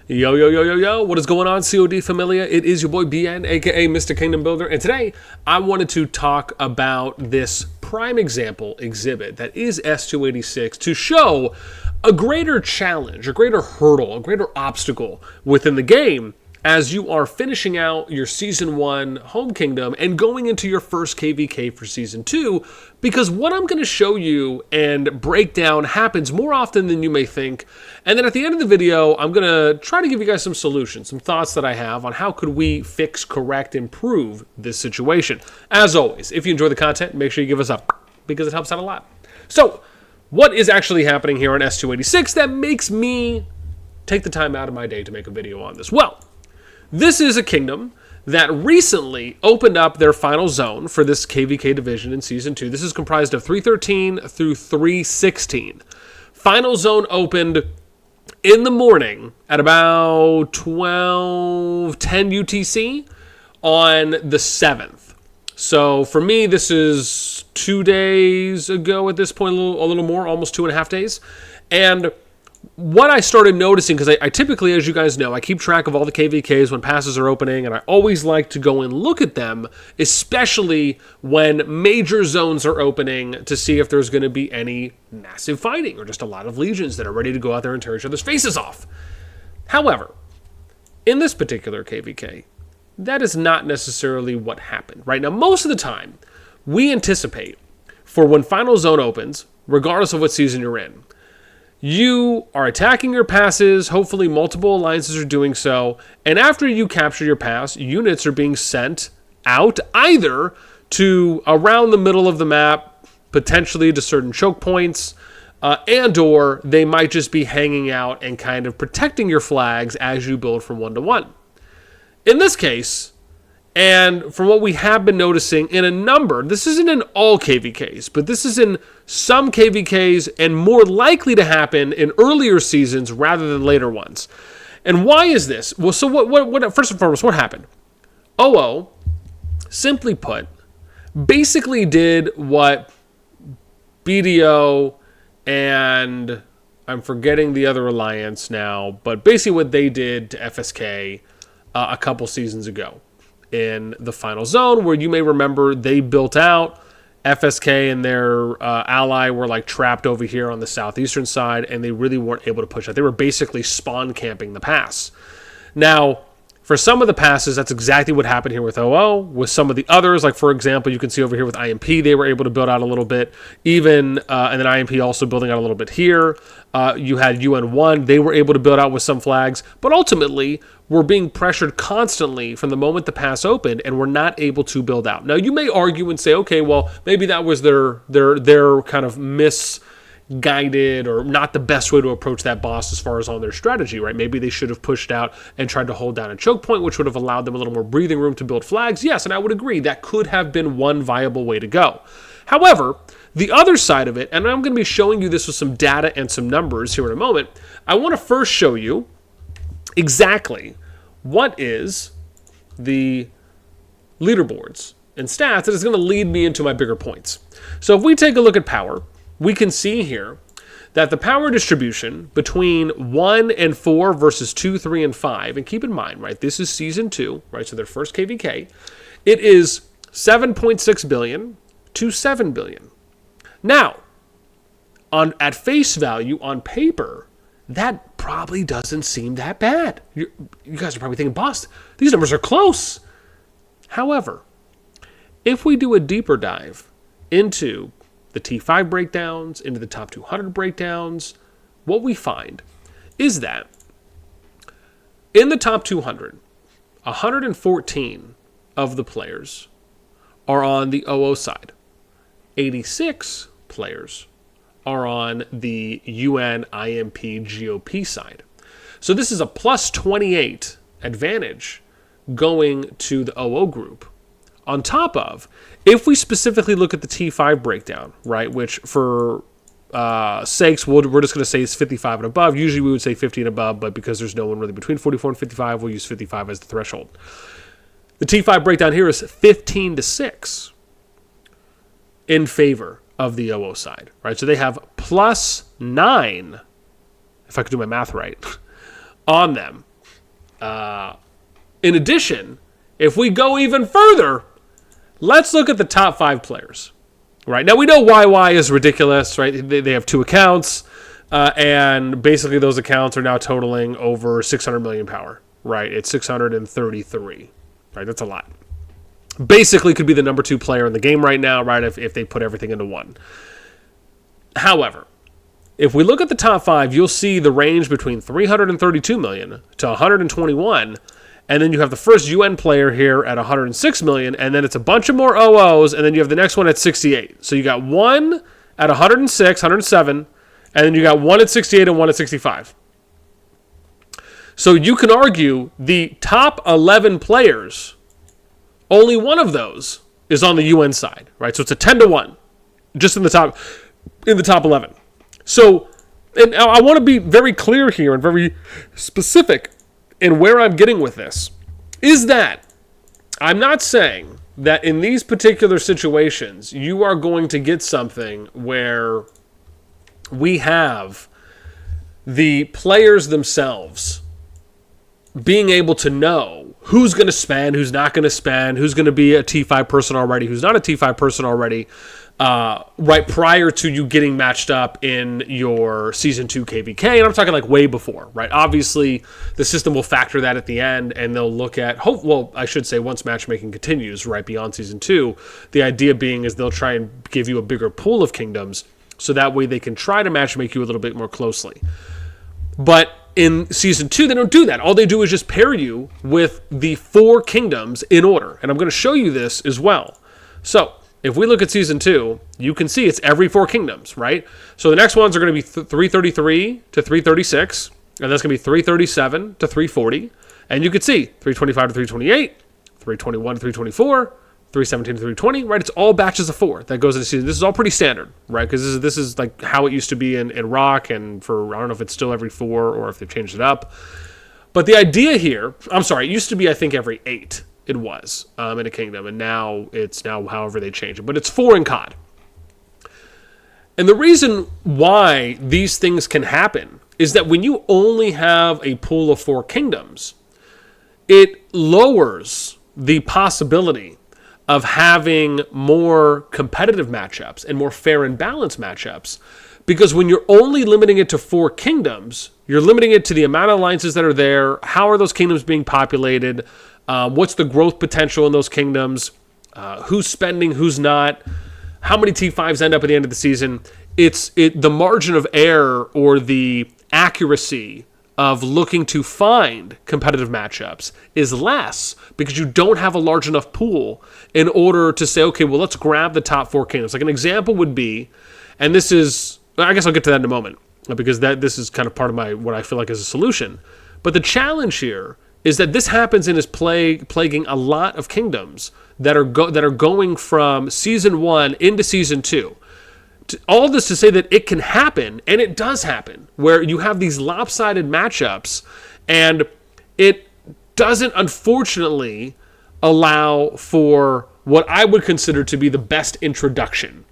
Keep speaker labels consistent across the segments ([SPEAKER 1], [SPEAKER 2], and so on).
[SPEAKER 1] Yo, yo, yo, yo, yo, what is going on, CoD Familia? It is your boy BN, aka Mr. Kingdom Builder, and today I wanted to talk about this prime example exhibit that is S2-86 to show a greater challenge, a greater hurdle, a greater obstacle within the game as you are finishing out your Season 1 home kingdom and going into your first KvK for Season 2, because what I'm going to show you and break down happens more often than you may think. And then at the end of the video, I'm going to try to give you guys some solutions, some thoughts that I have on how could we fix, correct, improve this situation. As always, if you enjoy the content, make sure you give us up because it helps out a lot. So, what is actually happening here on S2-86 that makes me take the time out of my day to make a video on this? Well, this is a kingdom that recently opened up their final zone for this KvK division in Season 2. This is comprised of 313 through 316. Final zone opened in the morning at about 12:10 UTC on the 7th. So for me, this is 2 days ago at this point, a little more, almost 2.5 days. And what I started noticing, because I typically, as you guys know, I keep track of all the KvKs when passes are opening, and I always like to go and look at them, especially when major zones are opening, to see if there's going to be any massive fighting or just a lot of legions that are ready to go out there and tear each other's faces off. However, in this particular KvK, that is not necessarily what happened. Right now, most of the time, we anticipate for when final zone opens, regardless of what season you're in, you are attacking your passes, hopefully multiple alliances are doing so, and after you capture your pass, units are being sent out either to around the middle of the map, potentially to certain choke points, and or they might just be hanging out and kind of protecting your flags as you build from 1 to 1. In this case, and from what we have been noticing in a number, this isn't in all KvKs, but this is in some KvKs and more likely to happen in earlier seasons rather than later ones. And why is this? Well, so what first and foremost, what happened? OO, simply put, basically did what BDO and I'm forgetting the other alliance now, but basically what they did to FSK a couple seasons ago in the final zone, where you may remember they built out. FSK and their ally were like trapped over here on the southeastern side, and they really weren't able to push out. They were basically spawn camping the pass. Now, for some of the passes, that's exactly what happened here with OO. With some of the others, like for example, you can see over here with IMP, they were able to build out a little bit. Even, and then IMP also building out a little bit here. You had UN1, they were able to build out with some flags, but ultimately were being pressured constantly from the moment the pass opened and were not able to build out. Now, you may argue and say, okay, well, maybe that was their kind of misguided or not the best way to approach that boss as far as on their strategy, right? Maybe they should have pushed out and tried to hold down a choke point, which would have allowed them a little more breathing room to build flags. Yes, and I would agree that could have been one viable way to go. However, the other side of it, and I'm going to be showing you this with some data and some numbers here in a moment, I want to first show you exactly what is the leaderboards and stats that is going to lead me into my bigger points. So if we take a look at power, we can see here that the power distribution between 1 and 4 versus 2, 3, and 5, and keep in mind, right, this is Season 2, right, so their first KvK, it is 7.6 billion to 7 billion. Now, at face value, on paper, that probably doesn't seem that bad. You guys are probably thinking, boss, these numbers are close. However, if we do a deeper dive into the T5 breakdowns, into the top 200 breakdowns, what we find is that in the top 200, 114 of the players are on the OO side. 86 players are on the UN IMP GOP side. So this is a plus 28 advantage going to the OO group. On top of, if we specifically look at the T5 breakdown, right, which for sakes, we're just going to say it's 55 and above. Usually we would say 50 and above, but because there's no one really between 44 and 55, we'll use 55 as the threshold. The T5 breakdown here is 15 to 6 in favor of the OO side, right? So they have plus 9, if I could do my math right, on them In addition, if we go even further, let's look at the top 5 players. Right now, we know YY is ridiculous, right? They have 2 accounts, and basically those accounts are now totaling over 600 million power, right? It's 633, right? That's a lot. Basically could be the number 2 player in the game right now, right? If they put everything into one. However, if we look at the top 5, you'll see the range between 332 million to 121, and then you have the first UN player here at 106 million, and then it's a bunch of more OOs, and then you have the next one at 68. So you got one at 106, 107, and then you got one at 68 and one at 65. So you can argue the top 11 players, only one of those is on the UN side, right? So it's a 10-1, just in the top 11. So, and I want to be very clear here and very specific in where I'm getting with this, is that I'm not saying that in these particular situations you are going to get something where we have the players themselves being able to know who's going to spend, who's not going to spend, who's going to be a T5 person already, who's not a T5 person already, right prior to you getting matched up in your Season 2 KvK. And I'm talking like way before, right? Obviously, the system will factor that at the end, and they'll look at, I should say once matchmaking continues, right, beyond Season 2, the idea being is they'll try and give you a bigger pool of kingdoms, so that way they can try to matchmake you a little bit more closely. But in Season 2, they don't do that. All they do is just pair you with the 4 kingdoms in order. And I'm going to show you this as well. So, if we look at Season 2, you can see it's every 4 kingdoms, right? So the next ones are going to be 333 to 336, and that's going to be 337 to 340. And you can see 325 to 328, 321 to 324, 317 to 320, right? It's all batches of 4 that goes into season. This is all pretty standard, right? Because this is like how it used to be in Rock, and for, I don't know if it's still every 4 or if they've changed it up. But the idea here, it used to be, I think, every 8 it was in a kingdom, and now it's however they change it. But it's 4 in CoD. And the reason why these things can happen is that when you only have a pool of 4 kingdoms, it lowers the possibility of having more competitive matchups and more fair and balanced matchups. Because when you're only limiting it to 4 kingdoms, you're limiting it to the amount of alliances that are there, how are those kingdoms being populated, what's the growth potential in those kingdoms, who's spending, who's not, how many T5s end up at the end of the season. The margin of error or the accuracy of looking to find competitive matchups is less because you don't have a large enough pool in order to say, okay, well, let's grab the top 4 kingdoms. Like an example would be, and this is, I guess I'll get to that in a moment because this is kind of part of what I feel like is a solution. But the challenge here is that this happens and is plaguing a lot of kingdoms that are going from Season 1 into Season 2. All this to say that it can happen, and it does happen, where you have these lopsided matchups, and it doesn't, unfortunately, allow for what I would consider to be the best introduction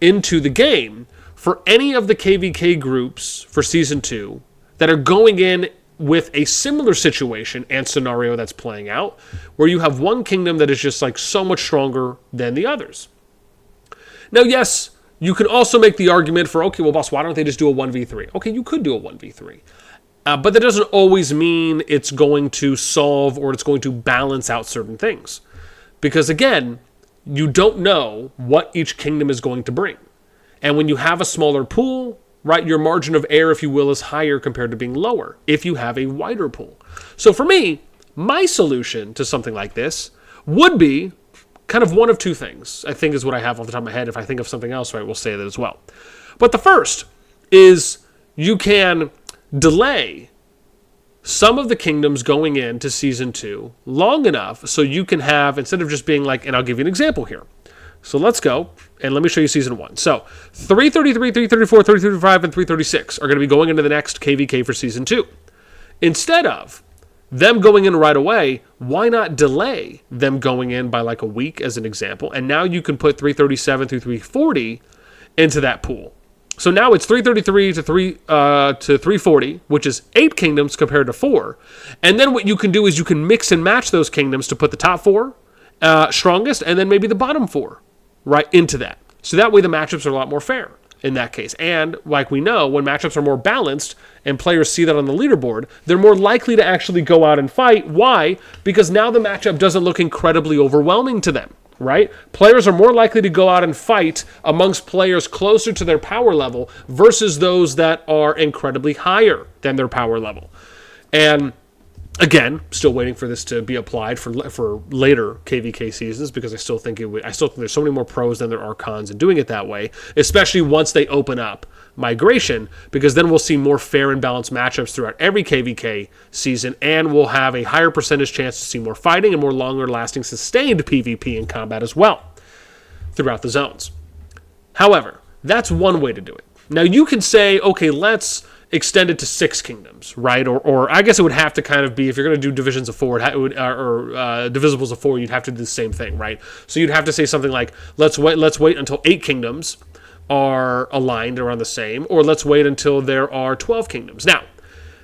[SPEAKER 1] into the game for any of the KvK groups for Season 2 that are going in with a similar situation and scenario that's playing out, where you have one kingdom that is just like so much stronger than the others. Now, yes, you can also make the argument for, okay, well, boss, why don't they just do a 1v3? Okay, you could do a 1v3. But that doesn't always mean it's going to solve or it's going to balance out certain things. Because again, you don't know what each kingdom is going to bring. And when you have a smaller pool, right, your margin of error, if you will, is higher compared to being lower if you have a wider pool. So for me, my solution to something like this would be kind of one of 2 things, I think is what I have off the top of my head. If I think of something else, right, we'll say that as well. But the first is you can delay some of the kingdoms going into Season 2 long enough so you can have, instead of just being like, and I'll give you an example here. So let's go, and let me show you Season 1. So 333, 334, 335, and 336 are going to be going into the next KvK for Season 2. Instead of them going in right away, why not delay them going in by like a week as an example? And now you can put 337 through 340 into that pool. So now it's 333 to 340, which is 8 kingdoms compared to 4. And then what you can do is you can mix and match those kingdoms to put the top 4 strongest, and then maybe the bottom 4 right into that. So that way the matchups are a lot more fair in that case. And like we know, when matchups are more balanced and players see that on the leaderboard, they're more likely to actually go out and fight. Why? Because now the matchup doesn't look incredibly overwhelming to them. Right? Players are more likely to go out and fight amongst players closer to their power level versus those that are incredibly higher than their power level. And again, still waiting for this to be applied for later KvK seasons, because I still think there's so many more pros than there are cons in doing it that way, especially once they open up migration, because then we'll see more fair and balanced matchups throughout every KvK season, and we'll have a higher percentage chance to see more fighting and more longer lasting sustained PvP in combat as well throughout the zones. However, that's one way to do it. Now you can say, okay, let's extend it to 6 kingdoms, right? Or I guess it would have to kind of be, if you're going to do divisions of 4, or divisibles of 4, you'd have to do the same thing, right? So you'd have to say something like, let's wait until 8 kingdoms are aligned around the same, or let's wait until there are 12 kingdoms. Now,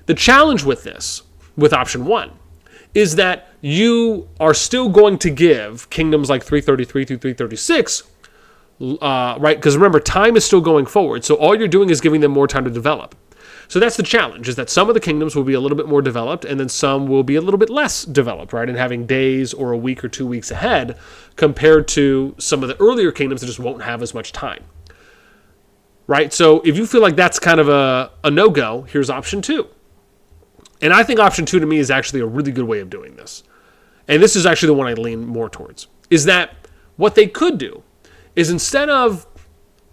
[SPEAKER 1] the challenge with this, with option 1, is that you are still going to give kingdoms like 333 through 336, right? Because remember, time is still going forward, so all you're doing is giving them more time to develop. So that's the challenge, is that some of the kingdoms will be a little bit more developed, and then some will be a little bit less developed, right? And having days or a week or 2 weeks ahead compared to some of the earlier kingdoms that just won't have as much time. Right? So if you feel like that's kind of a no-go, here's option 2. And I think option 2 to me is actually a really good way of doing this. And this is actually the one I lean more towards. Is that what they could do is, instead of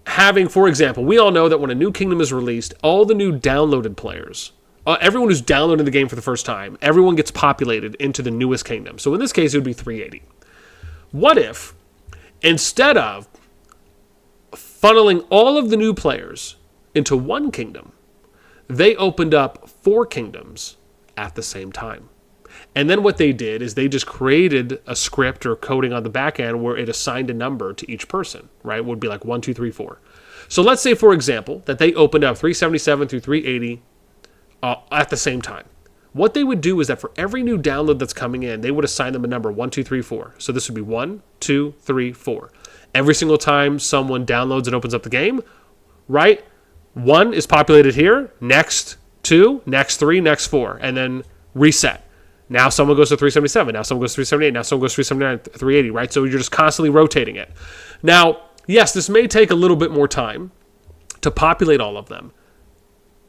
[SPEAKER 1] having, for example, we all know that when a new kingdom is released, all the new downloaded players, everyone who's downloaded the game for the first time, everyone gets populated into the newest kingdom. So in this case, it would be 380. What if, instead of funneling all of the new players into one kingdom, they opened up 4 kingdoms at the same time? And then what they did is they just created a script or coding on the back end where it assigned a number to each person, right? It would be like 1, 2, 3, 4. So let's say, for example, that they opened up 377 through 380 at the same time. What they would do is that for every new download that's coming in, they would assign them a number 1, 2, 3, 4. So this would be 1, 2, 3, 4. Every single time someone downloads and opens up the game, right? 1 is populated here, next 2, next 3, next 4, and then reset. Now someone goes to 377, now someone goes to 378, now someone goes to 379, 380, right? So you're just constantly rotating it. Now, yes, this may take a little bit more time to populate all of them,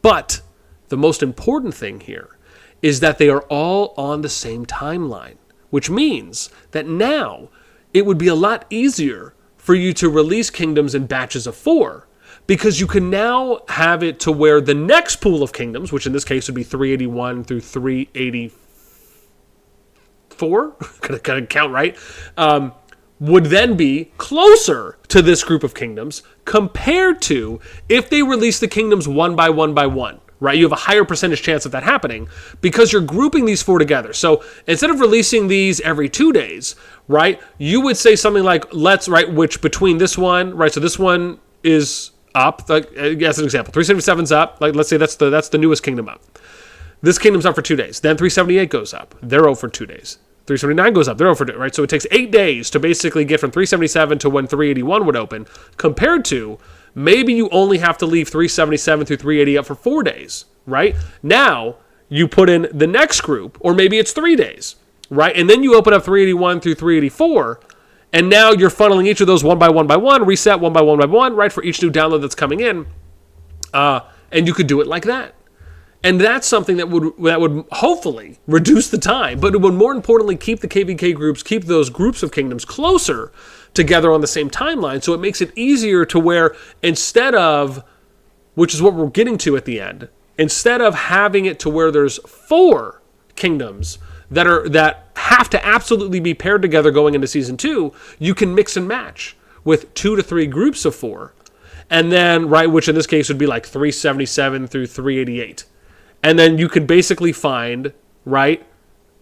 [SPEAKER 1] but the most important thing here is that they are all on the same timeline, which means that now it would be a lot easier for you to release kingdoms in batches of 4, because you can now have it to where the next pool of kingdoms, which in this case would be 381 through 384, kind of count right, would then be closer to this group of kingdoms compared to if they release the kingdoms one by one by one. Right, you have a higher percentage chance of that happening because you're grouping these 4 together. So instead of releasing these every 2 days, right, you would say something like, which between this one, right, so this one is up, like, as an example, 377's up, like, let's say that's the newest kingdom up. This kingdom's up for 2 days. Then 378 goes up. They're over 2 days. 379 goes up. They're over 2 days, right? So it takes 8 days to basically get from 377 to when 381 would open, compared to maybe you only have to leave 377 through 380 up for 4 days, right? Now you put in the next group, or maybe it's 3 days, right? And then you open up 381 through 384, and now you're funneling each of those one by one by one, reset one by one, right, for each new download that's coming in. And you could do it like that. And that's something that would hopefully reduce the time, but it would more importantly keep the KvK groups, keep those groups of kingdoms closer together on the same timeline, so it makes it easier to where, instead of, which is what we're getting to at the end, instead of having it to where there's 4 kingdoms that have to absolutely be paired together going into season 2, you can mix and match with 2 to 3 groups of 4, and then, right, which in this case would be like 377 through 388. And then you can basically find, right,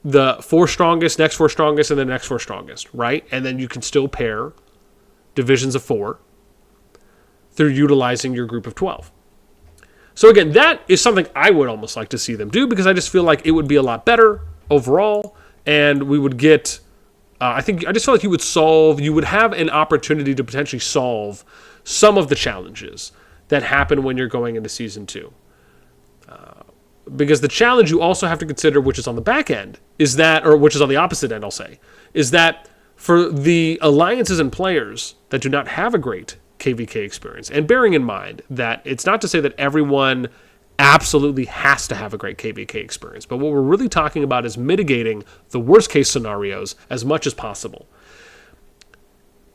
[SPEAKER 1] the 4 strongest, next 4 strongest, and the next 4 strongest, right? And then you can still pair divisions of 4 through utilizing your group of 12. So again, that is something I would almost like to see them do, because I just feel like it would be a lot better overall, and we would get, I just feel like you would have an opportunity to potentially solve some of the challenges that happen when you're going into Season 2. Because the challenge you also have to consider, which is on the back end, is that, or which is on the opposite end, I'll say, is that for the alliances and players that do not have a great KvK experience, and bearing in mind that it's not to say that everyone absolutely has to have a great KvK experience, but what we're really talking about is mitigating the worst case scenarios as much as possible.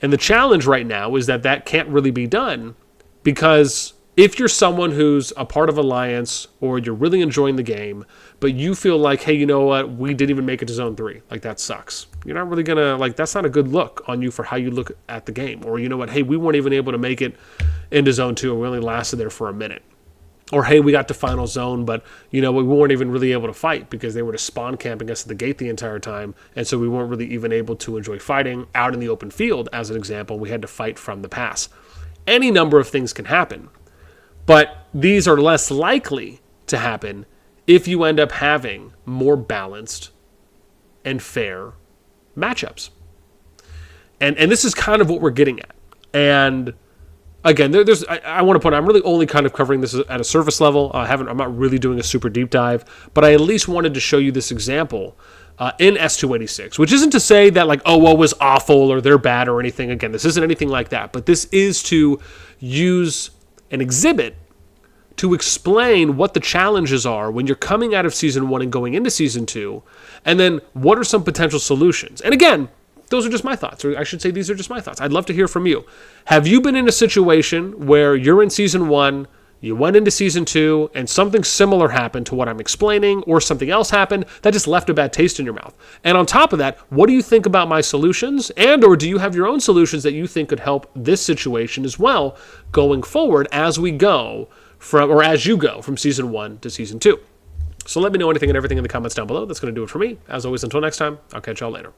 [SPEAKER 1] And the challenge right now is that that can't really be done, because if you're someone who's a part of Alliance, or you're really enjoying the game, but you feel like, hey, you know what, we didn't even make it to Zone 3. Like, that sucks. You're not really gonna, that's not a good look on you for how you look at the game. Or, you know what, hey, we weren't even able to make it into Zone 2, and we only lasted there for a minute. Or, hey, we got to Final Zone, but, you know, we weren't even really able to fight because they were just spawn camping us at the gate the entire time, and so we weren't really even able to enjoy fighting out in the open field, as an example. We had to fight from the pass. Any number of things can happen. But these are less likely to happen if you end up having more balanced and fair matchups. And this is kind of what we're getting at. And again, I want to point out, I'm really only kind of covering this at a surface level. I'm not really doing a super deep dive, but I at least wanted to show you this example in S2-86, which isn't to say that like, oh, well, it was awful or they're bad or anything. Again, this isn't anything like that, but this is to use an exhibit to explain what the challenges are when you're coming out of Season 1 and going into Season 2, and then what are some potential solutions. And again, those are just my thoughts, or I should say these are just my thoughts. I'd love to hear from you. Have you been in a situation where you're in Season 1, you went into Season 2, and something similar happened to what I'm explaining, or something else happened that just left a bad taste in your mouth? And on top of that, what do you think about my solutions? And or do you have your own solutions that you think could help this situation as well going forward as we go from, or as you go from Season 1 to Season 2? So let me know anything and everything in the comments down below. That's going to do it for me. As always, until next time, I'll catch y'all later.